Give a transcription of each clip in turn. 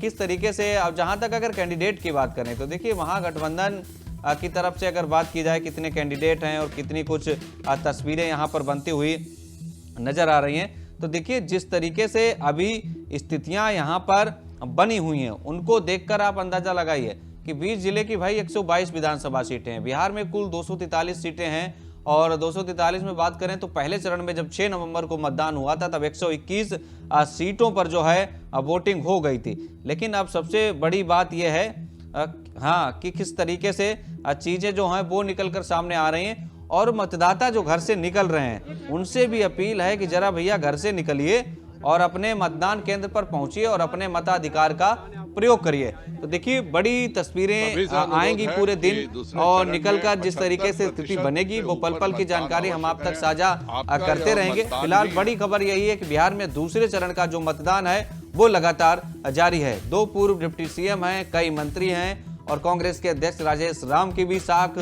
किस तरीके से, अब जहां तक अगर कैंडिडेट की बात करें तो देखिए महागठबंधन की तरफ से अगर बात की जाए कितने कैंडिडेट हैं और कितनी कुछ तस्वीरें यहां पर बनती हुई नजर आ रही हैं, तो देखिए जिस तरीके से अभी स्थितियां यहां पर बनी हुई हैं उनको देखकर आप अंदाजा लगाइए कि 20 जिले की भाई 122 विधानसभा सीटें हैं। बिहार में कुल 243 सीटें हैं और 243 में बात करें तो पहले चरण में जब 6 नवंबर को मतदान हुआ था तब 121 सीटों पर जो है वोटिंग हो गई थी। लेकिन अब सबसे बड़ी बात यह है हाँ कि किस तरीके से चीजें जो हैं वो निकल कर सामने आ रही हैं और मतदाता जो घर से निकल रहे हैं उनसे भी अपील है कि जरा भैया घर से निकलिए और अपने मतदान केंद्र पर पहुंचिए और अपने मताधिकार का प्रयोग करिए। तो देखिए बड़ी तस्वीरें आएंगी पूरे दिन और निकलकर जिस तरीके से स्थिति बनेगी वो पल पल की जानकारी हम आप तक साझा करते रहेंगे। फिलहाल बड़ी खबर यही है कि बिहार में दूसरे चरण का जो मतदान है वो लगातार जारी है। 2 पूर्व डिप्टी सीएम हैं, कई मंत्री हैं और कांग्रेस के अध्यक्ष राजेश राम की भी साख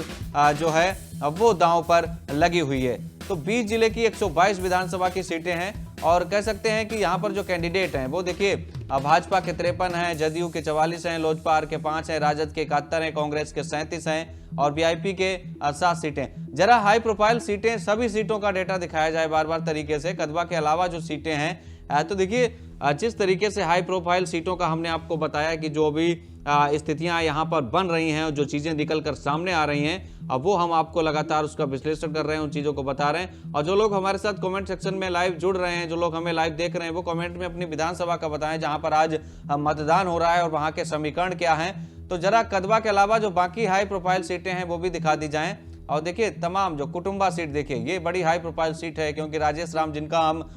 जो है वो दांव पर लगी हुई है। तो 20 जिले की 122 विधानसभा की सीटें हैं और कह सकते हैं कि यहाँ पर जो कैंडिडेट हैं वो देखिए भाजपा के 53 हैं, जदयू के 44 हैं, लोजपा के 5 हैं, राजद के 71 हैं, कांग्रेस के 37 हैं और वीआईपी के 7 सीटें। जरा हाई प्रोफाइल सीटें, सभी सीटों का डेटा दिखाया जाए बार बार तरीके से, कदवा के अलावा जो सीटें हैं तो देखिए जिस तरीके से हाई प्रोफाइल सीटों का हमने आपको बताया कि जो भी स्थितियां यहां पर बन रही हैं, जो चीजें निकल कर सामने आ रही हैं, अब वो हम आपको लगातार उसका विश्लेषण कर रहे हैं, उन चीजों को बता रहे हैं। और जो लोग हमारे साथ कमेंट सेक्शन में लाइव जुड़ रहे हैं, जो लोग हमें लाइव देख रहे हैं, वो कमेंट में अपनी विधानसभा का बताएं जहां पर आज मतदान हो रहा है और वहां के समीकरण क्या है। तो जरा कदवा के अलावा जो बाकी हाई प्रोफाइल सीटें हैं वो भी दिखा दी जाएं। और देखिए तमाम जो कुटुंबा सीट, देखिए ये बड़ी हाई प्रोफाइल सीट है क्योंकि राजेश राम जिनका हम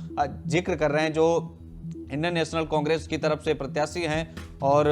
जिक्र कर रहे हैं, जो इंडियन नेशनल कांग्रेस की तरफ से प्रत्याशी हैं और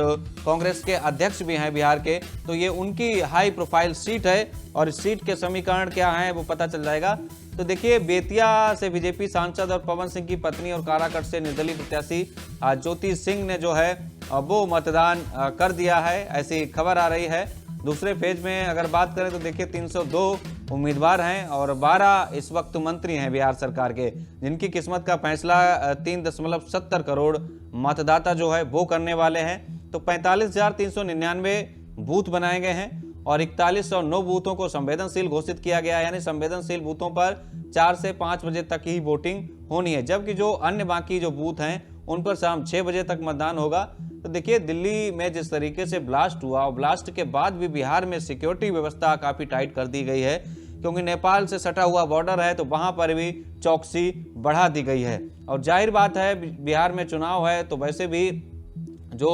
कांग्रेस के अध्यक्ष भी हैं बिहार के, तो ये उनकी हाई प्रोफाइल सीट है और इस सीट के समीकरण क्या हैं वो पता चल जाएगा। तो देखिए बेतिया से बीजेपी सांसद और पवन सिंह की पत्नी और काराकट से निर्दलीय प्रत्याशी ज्योति सिंह ने जो है वो मतदान कर दिया है, ऐसी खबर आ रही है। दूसरे फेज में अगर बात करें तो देखिए 302 उम्मीदवार हैं और 12 इस वक्त मंत्री हैं बिहार सरकार के, जिनकी किस्मत का फैसला 3.70 करोड़ मतदाता जो है वो करने वाले हैं। तो 45,399 बूथ बनाए गए हैं और 4109 बूथों को संवेदनशील घोषित किया गया है, यानी संवेदनशील बूथों पर 4 से 5 बजे तक ही वोटिंग होनी है, जबकि जो अन्य बाकी जो बूथ हैं उन पर शाम 6 बजे तक मतदान होगा। तो देखिए दिल्ली में जिस तरीके से ब्लास्ट हुआ और ब्लास्ट के बाद भी बिहार में सिक्योरिटी व्यवस्था काफी टाइट कर दी गई है क्योंकि नेपाल से सटा हुआ बॉर्डर है, तो वहां पर भी चौकसी बढ़ा दी गई है। और जाहिर बात है बिहार में चुनाव है तो वैसे भी जो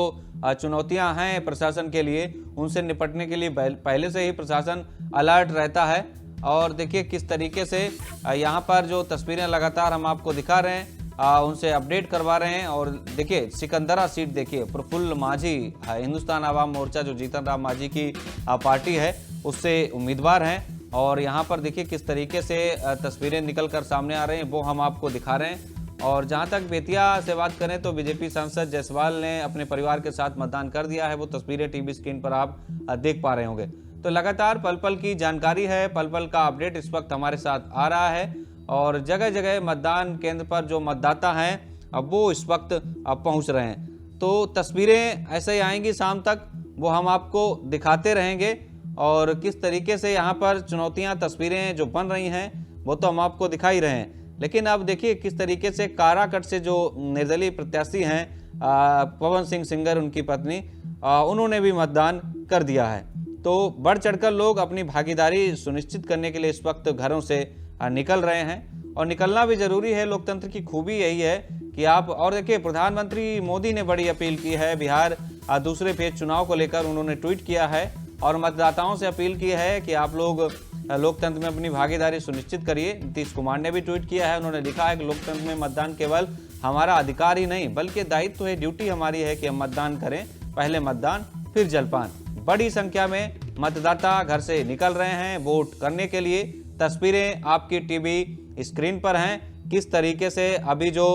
चुनौतियां हैं प्रशासन के लिए उनसे निपटने के लिए पहले से ही प्रशासन अलर्ट रहता है। और देखिए किस तरीके से यहाँ पर जो तस्वीरें लगातार हम आपको दिखा रहे हैं उनसे अपडेट करवा रहे हैं। और देखिए सिकंदरा सीट देखिए प्रफुल्ल माझी, हिंदुस्तान आवाम मोर्चा जो जीतन राम माझी की पार्टी है उससे उम्मीदवार हैं और यहाँ पर देखिए किस तरीके से तस्वीरें निकल कर सामने आ रही हैं वो हम आपको दिखा रहे हैं। और जहाँ तक बेतिया से बात करें तो बीजेपी सांसद जायसवाल ने अपने परिवार के साथ मतदान कर दिया है, वो तस्वीरें टीवी स्क्रीन पर आप देख पा रहे होंगे। तो लगातार पल पल की जानकारी है, पल पल का अपडेट इस वक्त हमारे साथ आ रहा है और जगह जगह मतदान केंद्र पर जो मतदाता हैं अब वो इस वक्त पहुंच रहे हैं। तो तस्वीरें ऐसे ही आएंगी शाम तक, वो हम आपको दिखाते रहेंगे और किस तरीके से यहाँ पर चुनौतियाँ तस्वीरें जो बन रही हैं वो तो हम आपको दिखा ही रहे हैं। लेकिन अब देखिए किस तरीके से काराकट से जो निर्दलीय प्रत्याशी हैं पवन सिंह सिंगर, उनकी पत्नी, उन्होंने भी मतदान कर दिया है। तो बढ़ चढ़कर लोग अपनी भागीदारी सुनिश्चित करने के लिए इस वक्त घरों से निकल रहे हैं और निकलना भी जरूरी है। लोकतंत्र की खूबी यही है कि आप, और देखिए प्रधानमंत्री मोदी ने बड़ी अपील की है बिहार दूसरे फेज चुनाव को लेकर, उन्होंने ट्वीट किया है और मतदाताओं से अपील की है कि आप लोग लोकतंत्र में अपनी भागीदारी सुनिश्चित करिए। नीतीश कुमार ने भी ट्वीट किया है, उन्होंने लिखा है कि लोकतंत्र में मतदान केवल हमारा अधिकार ही नहीं बल्कि दायित्व है, ड्यूटी हमारी है कि हम मतदान करें, पहले मतदान फिर जलपान। बड़ी संख्या में मतदाता घर से निकल रहे हैं वोट करने के लिए। तस्वीरें आपकी टीवी स्क्रीन पर हैं, किस तरीके से अभी जो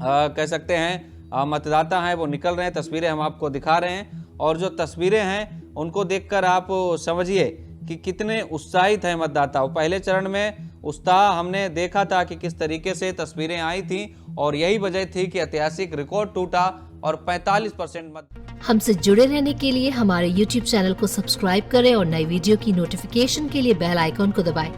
कह सकते हैं मतदाता हैं वो निकल रहे हैं, तस्वीरें हम आपको दिखा रहे हैं। और जो तस्वीरें हैं उनको देखकर आप समझिए कि कितने उत्साहित हैं मतदाता। पहले चरण में उत्साह हमने देखा था कि किस तरीके से तस्वीरें आई थी और यही वजह थी कि ऐतिहासिक रिकॉर्ड टूटा और 45% मत। हमसे जुड़े रहने के लिए हमारे YouTube चैनल को सब्सक्राइब करें और नई वीडियो की नोटिफिकेशन के लिए बेल आइकॉन को दबाएं।